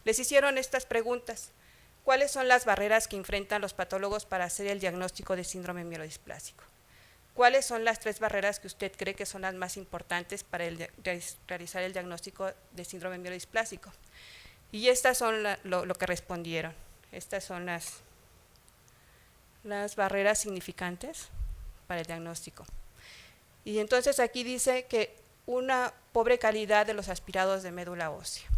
Les hicieron estas preguntas. ¿Cuáles son las barreras que enfrentan los patólogos para hacer el diagnóstico de síndrome mielodisplásico? ¿Cuáles son las 3 barreras que usted cree que son las más importantes para realizar el diagnóstico de síndrome mielodisplásico? Y estas son lo que respondieron. Estas son las barreras significantes para el diagnóstico. Y entonces aquí dice que una pobre calidad de los aspirados de médula ósea.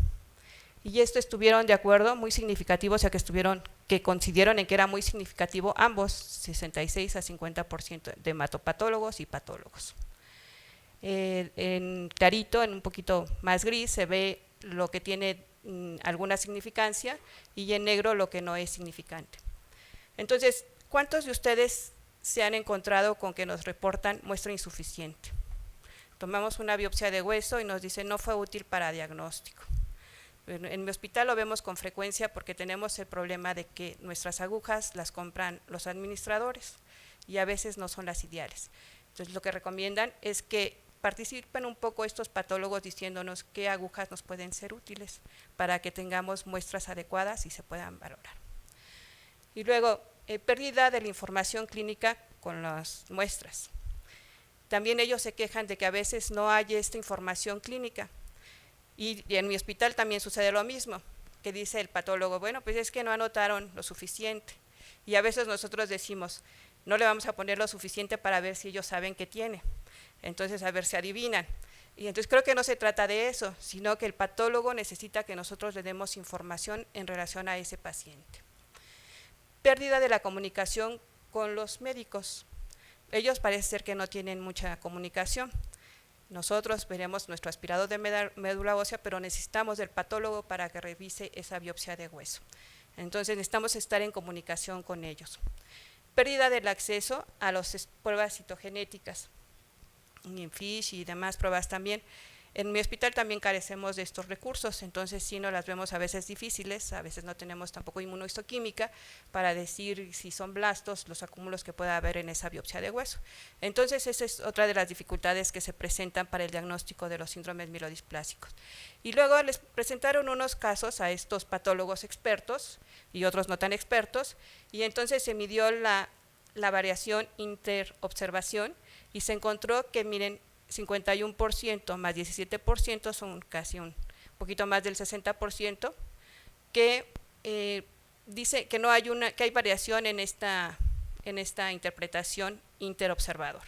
Y esto estuvieron de acuerdo, muy significativo, o sea que consideraron en que era muy significativo ambos, 66 a 50% de hematopatólogos y patólogos. En clarito, en un poquito más gris, se ve lo que tiene alguna significancia y en negro lo que no es significante. Entonces, ¿cuántos de ustedes se han encontrado con que nos reportan muestra insuficiente? Tomamos una biopsia de hueso y nos dicen no fue útil para diagnóstico. En mi hospital lo vemos con frecuencia porque tenemos el problema de que nuestras agujas las compran los administradores y a veces no son las ideales. Entonces lo que recomiendan es que participen un poco estos patólogos diciéndonos qué agujas nos pueden ser útiles para que tengamos muestras adecuadas y se puedan valorar. Y luego, pérdida de la información clínica con las muestras. También ellos se quejan de que a veces no hay esta información clínica. Y en mi hospital también sucede lo mismo, que dice el patólogo, bueno, pues es que no anotaron lo suficiente. Y a veces nosotros decimos, no le vamos a poner lo suficiente para ver si ellos saben qué tiene. Entonces, a ver si adivinan. Y entonces creo que no se trata de eso, sino que el patólogo necesita que nosotros le demos información en relación a ese paciente. Pérdida de la comunicación con los médicos. Ellos parece ser que no tienen mucha comunicación. Nosotros veremos nuestro aspirado de médula ósea, pero necesitamos del patólogo para que revise esa biopsia de hueso. Entonces necesitamos estar en comunicación con ellos. Pérdida del acceso a las pruebas citogenéticas, en FISH y demás pruebas también. En mi hospital también carecemos de estos recursos, entonces sí nos las vemos a veces difíciles, a veces no tenemos tampoco inmunohistoquímica para decir si son blastos los acúmulos que pueda haber en esa biopsia de hueso. Entonces esa es otra de las dificultades que se presentan para el diagnóstico de los síndromes mielodisplásicos. Y luego les presentaron unos casos a estos patólogos expertos y otros no tan expertos, y entonces se midió la variación interobservación y se encontró que, miren, 51% más 17% son casi un poquito más del 60%, que dice que no hay que hay variación en esta interpretación interobservador.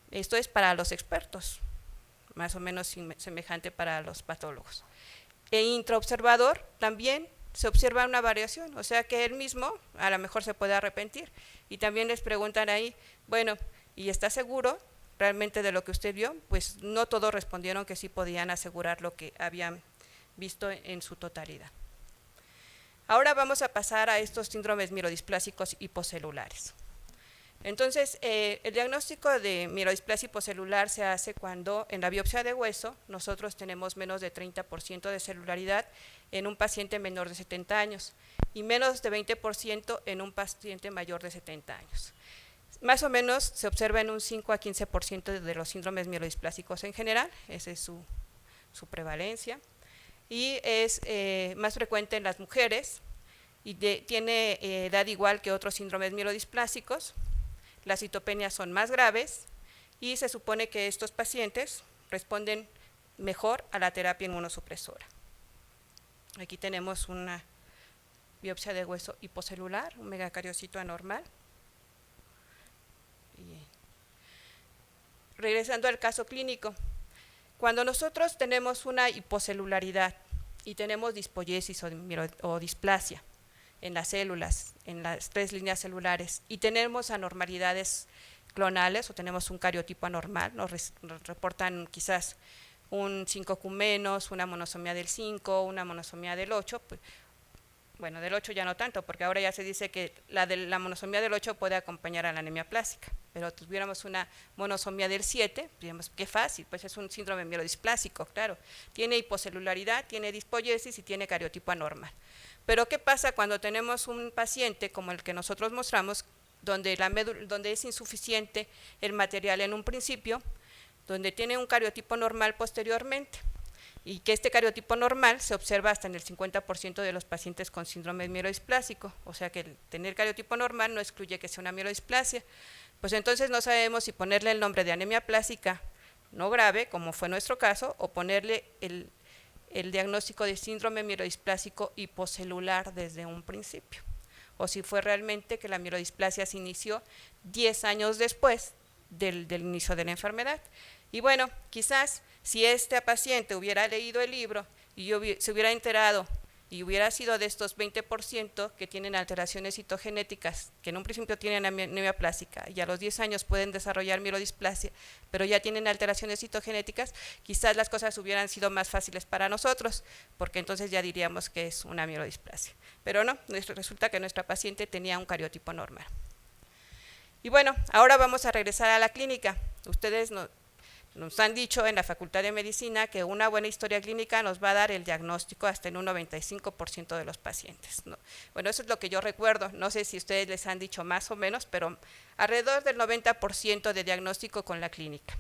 Esto es para los expertos, más o menos semejante para los patólogos. En intraobservador también se observa una variación, o sea que él mismo a lo mejor se puede arrepentir. Y también les preguntan ahí, bueno, ¿y está seguro realmente de lo que usted vio? Pues no todos respondieron que sí podían asegurar lo que habían visto en su totalidad. Ahora vamos a pasar a estos síndromes mielodisplásicos hipocelulares. Entonces, el diagnóstico de mielodisplasia hipocelular se hace cuando en la biopsia de hueso nosotros tenemos menos de 30% de celularidad en un paciente menor de 70 años y menos de 20% en un paciente mayor de 70 años. Más o menos se observa en un 5 a 15% de los síndromes mielodisplásicos en general, esa es su prevalencia, y es más frecuente en las mujeres y tiene edad igual que otros síndromes mielodisplásicos. Las citopenias son más graves y se supone que estos pacientes responden mejor a la terapia inmunosupresora. Aquí tenemos una biopsia de hueso hipocelular, un megacariocito anormal. Regresando al caso clínico, cuando nosotros tenemos una hipocelularidad y tenemos dispoyesis o displasia en las células, en las 3 líneas celulares, y tenemos anormalidades clonales o tenemos un cariotipo anormal, nos reportan quizás un 5Q menos, una monosomía del 5, una monosomía del 8, pues, bueno, del 8 ya no tanto, porque ahora ya se dice que la monosomía del 8 puede acompañar a la anemia plástica, pero tuviéramos una monosomía del 7, digamos, qué fácil, pues es un síndrome mielodisplásico, claro, tiene hipocelularidad, tiene dispoyesis y tiene cariotipo anormal. Pero ¿qué pasa cuando tenemos un paciente como el que nosotros mostramos, donde es insuficiente el material en un principio, donde tiene un cariotipo normal posteriormente? y que este cariotipo normal se observa hasta en el 50% de los pacientes con síndrome mielodisplásico, o sea que el tener cariotipo normal no excluye que sea una mielodisplasia. Pues entonces no sabemos si ponerle el nombre de anemia plástica no grave, como fue nuestro caso, o ponerle el diagnóstico de síndrome mielodisplásico hipocelular desde un principio, o si fue realmente que la mielodisplasia se inició 10 años después del inicio de la enfermedad. Y bueno, quizás si este paciente hubiera leído el libro y se hubiera enterado y hubiera sido de estos 20% que tienen alteraciones citogenéticas, que en un principio tienen anemia plástica y a los 10 años pueden desarrollar mielodisplasia, pero ya tienen alteraciones citogenéticas, quizás las cosas hubieran sido más fáciles para nosotros, porque entonces ya diríamos que es una mielodisplasia. Pero no, resulta que nuestra paciente tenía un cariotipo normal. Y bueno, ahora vamos a regresar a la clínica. Ustedes nos han dicho en la Facultad de Medicina que una buena historia clínica nos va a dar el diagnóstico hasta en un 95% de los pacientes, ¿no? Bueno, eso es lo que yo recuerdo, no sé si ustedes les han dicho más o menos, pero alrededor del 90% de diagnóstico con la clínica.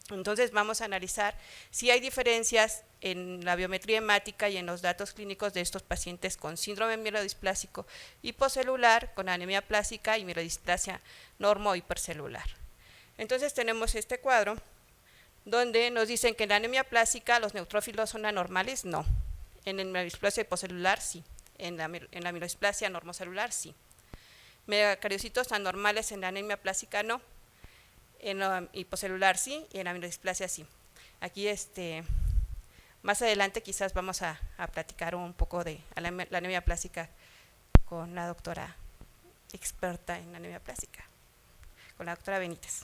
Entonces vamos a analizar si hay diferencias en la biometría hemática y en los datos clínicos de estos pacientes con síndrome mielodisplásico hipocelular, con anemia plástica y mielodisplasia normo hipercelular. Entonces tenemos este cuadro donde nos dicen que en la anemia plástica los neutrófilos son anormales, no. En la mielodisplasia hipocelular, sí. En la mielodisplasia normocelular, sí. Megacariocitos anormales en la anemia plástica, no. En la hipocelular, sí, y en la mielodisplasia, sí. Aquí, más adelante quizás vamos a platicar un poco de la anemia plástica con la doctora experta en anemia plástica, con la doctora Benítez,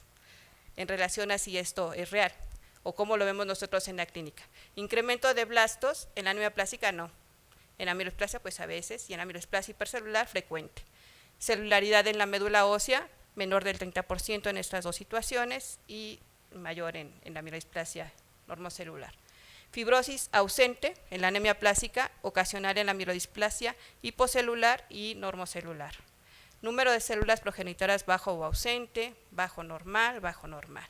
en relación a si esto es real o cómo lo vemos nosotros en la clínica. Incremento de blastos en la anemia plástica, no. En la mielodisplasia, pues a veces, y en la mielodisplasia hipercelular, frecuente. Celularidad en la médula ósea, menor del 30% en estas dos situaciones y mayor en la mielodisplasia normocelular. Fibrosis ausente en la anemia plástica, ocasional en la mielodisplasia hipocelular y normocelular. Número de células progenitoras bajo o ausente, bajo normal, bajo normal.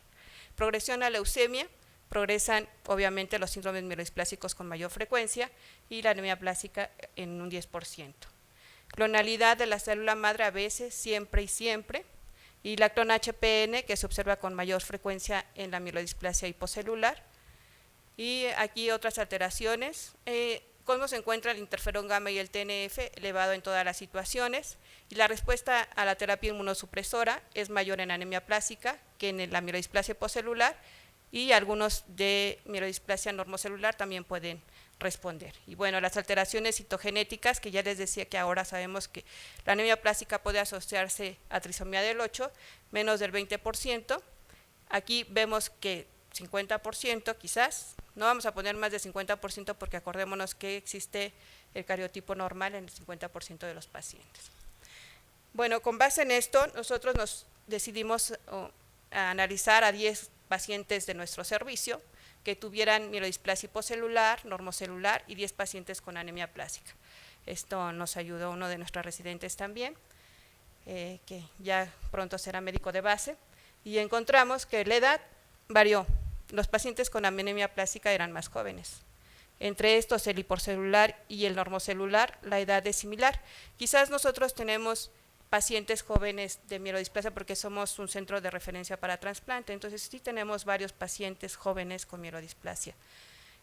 Progresión a leucemia, progresan obviamente los síndromes mielodisplásicos con mayor frecuencia y la anemia plástica en un 10%. Clonalidad de la célula madre a veces, siempre y siempre, y la clona HPN que se observa con mayor frecuencia en la mielodisplasia hipocelular. Y aquí otras alteraciones, cómo se encuentra el interferón gamma y el TNF elevado en todas las situaciones, y la respuesta a la terapia inmunosupresora es mayor en anemia plástica que en la mielodisplasia hipocelular, y algunos de mielodisplasia normocelular también pueden responder. Y bueno, las alteraciones citogenéticas, que ya les decía que ahora sabemos que la anemia plástica puede asociarse a trisomía del 8, menos del 20%, aquí vemos que 50% quizás, no vamos a poner más de 50% porque acordémonos que existe el cariotipo normal en el 50% de los pacientes. Bueno, con base en esto, nosotros nos decidimos a analizar a 10 pacientes de nuestro servicio que tuvieran mielodisplasia hipocelular, normocelular y 10 pacientes con anemia plástica. Esto nos ayudó uno de nuestros residentes también, que ya pronto será médico de base, y encontramos que la edad varió. Los pacientes con anemia plástica eran más jóvenes. Entre estos, el hipocelular y el normocelular, la edad es similar. Quizás nosotros tenemos pacientes jóvenes de mielodisplasia porque somos un centro de referencia para trasplante, entonces sí tenemos varios pacientes jóvenes con mielodisplasia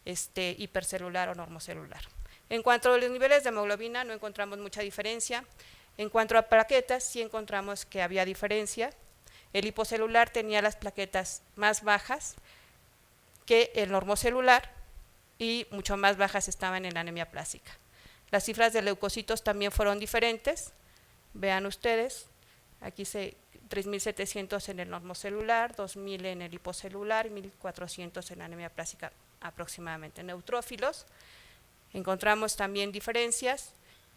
hipercelular o normocelular. En cuanto a los niveles de hemoglobina, no encontramos mucha diferencia. En cuanto a plaquetas, sí encontramos que había diferencia. El hipocelular tenía las plaquetas más bajas que el normocelular y mucho más bajas estaban en la anemia plástica. Las cifras de leucocitos también fueron diferentes. Vean ustedes, aquí 3.700 en el normocelular, 2.000 en el hipocelular y 1.400 en la anemia plástica aproximadamente. Neutrófilos, encontramos también diferencias,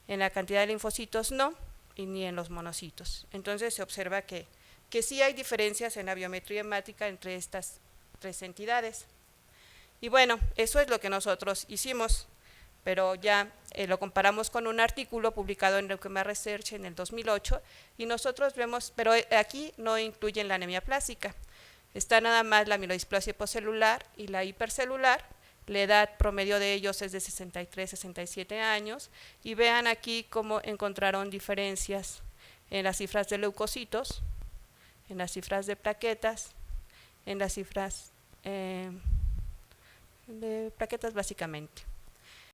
en la cantidad de linfocitos no, y ni en los monocitos. Entonces se observa que sí hay diferencias en la biometría hemática entre estas tres entidades. Y bueno, eso es lo que nosotros hicimos, pero ya lo comparamos con un artículo publicado en Leukemia Research en el 2008 y nosotros vemos, pero aquí no incluyen la anemia plástica, está nada más la mielodisplasia hipocelular y la hipercelular, La edad promedio de ellos es de 63, 67 años y vean aquí cómo encontraron diferencias en las cifras de leucocitos, en las cifras de plaquetas, en las cifras de plaquetas básicamente.